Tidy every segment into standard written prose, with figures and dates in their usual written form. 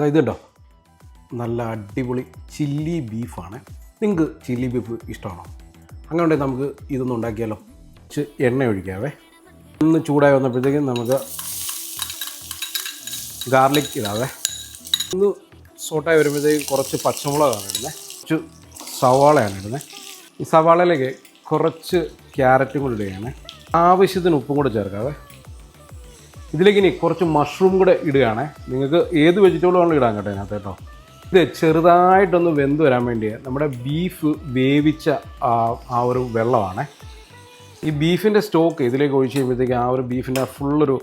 ഇതുണ്ടോ, നല്ല അടിപൊളി ചില്ലി ബീഫാണ്. നിങ്ങൾക്ക് ചില്ലി ബീഫ് ഇഷ്ടമാണോ? അങ്ങനെ ഉണ്ടെങ്കിൽ നമുക്ക് ഇതൊന്നും ഉണ്ടാക്കിയാലോ. എണ്ണ ഒഴിക്കാവേ. ഒന്ന് ചൂടായി വന്നപ്പോഴത്തേക്കും നമുക്ക് ഗാർലിക് ഇടാവേ. ഒന്ന് സോട്ടായി വരുമ്പോഴത്തേക്കും കുറച്ച് പച്ചമുളകാണ് ഇടുന്നത്, കുറച്ച് സവാളയാണ് ഇടുന്നത്. ഈ സവാളയിലേക്ക് കുറച്ച് ക്യാരറ്റും കൂടി ഇടുകയാണ്. ആവശ്യത്തിന് ഉപ്പും കൂടെ ചേർക്കാവേ. ഇതിലേക്ക് ഇനി കുറച്ച് മഷ്റൂം കൂടെ ഇടുകയാണ്. നിങ്ങൾക്ക് ഏത് വെജിറ്റബിൾ വേണമെങ്കിലും ഇടാൻ കേട്ടോ ഇതിനകത്ത് കേട്ടോ. ഇത് ചെറുതായിട്ടൊന്ന് വെന്ത് വരാൻ വേണ്ടി നമ്മുടെ ബീഫ് വേവിച്ച ആ ഒരു വെള്ളമാണ്. ഈ ബീഫിൻ്റെ സ്റ്റോക്ക് ഇതിലേക്ക് ഒഴിച്ച് കഴിയുമ്പോഴത്തേക്ക് ആ ഒരു ബീഫിൻ്റെ ഫുള്ളൊരു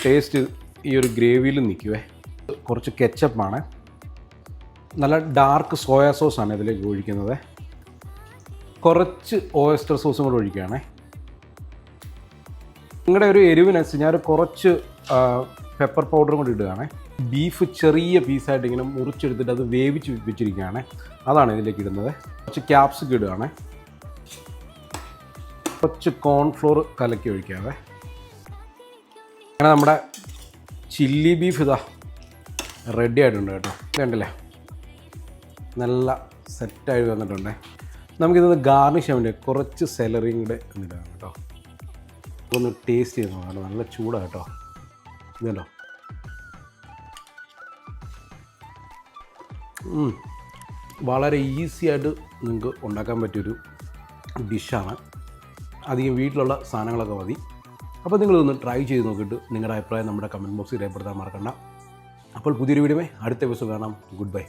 ടേസ്റ്റ് ഈ ഒരു ഗ്രേവിയിൽ നിൽക്കുവേ. കുറച്ച് കെച്ചപ്പാണ്, നല്ല ഡാർക്ക് സോയാ സോസാണ് ഇതിലേക്ക് ഒഴിക്കുന്നത്. കുറച്ച് ഓയസ്റ്റർ സോസും കൂടെ ഒഴിക്കുകയാണ്. നിങ്ങളുടെ ഒരു എരിവിനനുസരിച്ച് ഞാൻ കുറച്ച് പെപ്പർ പൗഡറും കൂടി ഇടുകയാണ്. ബീഫ് ചെറിയ പീസായിട്ട് ഇങ്ങനെ മുറിച്ചെടുത്തിട്ട് അത് വേവിച്ച് വെച്ചിരിക്കുകയാണ്, അതാണ് ഇതിലേക്ക് ഇടുന്നത്. കുറച്ച് ക്യാപ്സിക്കം ഇടുകയാണ്. കുറച്ച് കോൺഫ്ലോർ കലക്കി ഒഴിക്കാവേ. അങ്ങനെ നമ്മുടെ ചില്ലി ബീഫ് ഇതാ റെഡി ആയിട്ടുണ്ട് കേട്ടോ. കണ്ടില്ലേ, നല്ല സെറ്റായി വന്നിട്ടുണ്ട്. നമുക്കിതൊന്ന് ഗാർണിഷ് ചെയ്യാൻ വേണ്ടി കുറച്ച് സെലറിയും കൂടെ എന്നിടാം കേട്ടോ. ഒന്ന് ടേസ്റ്റ് ചെയ്ത് നോക്കാം. നല്ല ചൂടാണ് കേട്ടോ. ഇതുണ്ടോ, വളരെ ഈസി ആയിട്ട് നിങ്ങൾക്ക് ഉണ്ടാക്കാൻ പറ്റിയൊരു ഡിഷാണ്. അധികം വീട്ടിലുള്ള സാധനങ്ങളൊക്കെ മതി. അപ്പോൾ നിങ്ങളിതൊന്ന് ട്രൈ ചെയ്ത് നോക്കിയിട്ട് നിങ്ങളുടെ അഭിപ്രായം നമ്മുടെ കമൻറ്റ് ബോക്സിൽ രേഖപ്പെടുത്താൻ മറക്കണ്ട. അപ്പോൾ പുതിയൊരു വീഡിയോ അടുത്ത ദിവസം കാണാം. Good bye.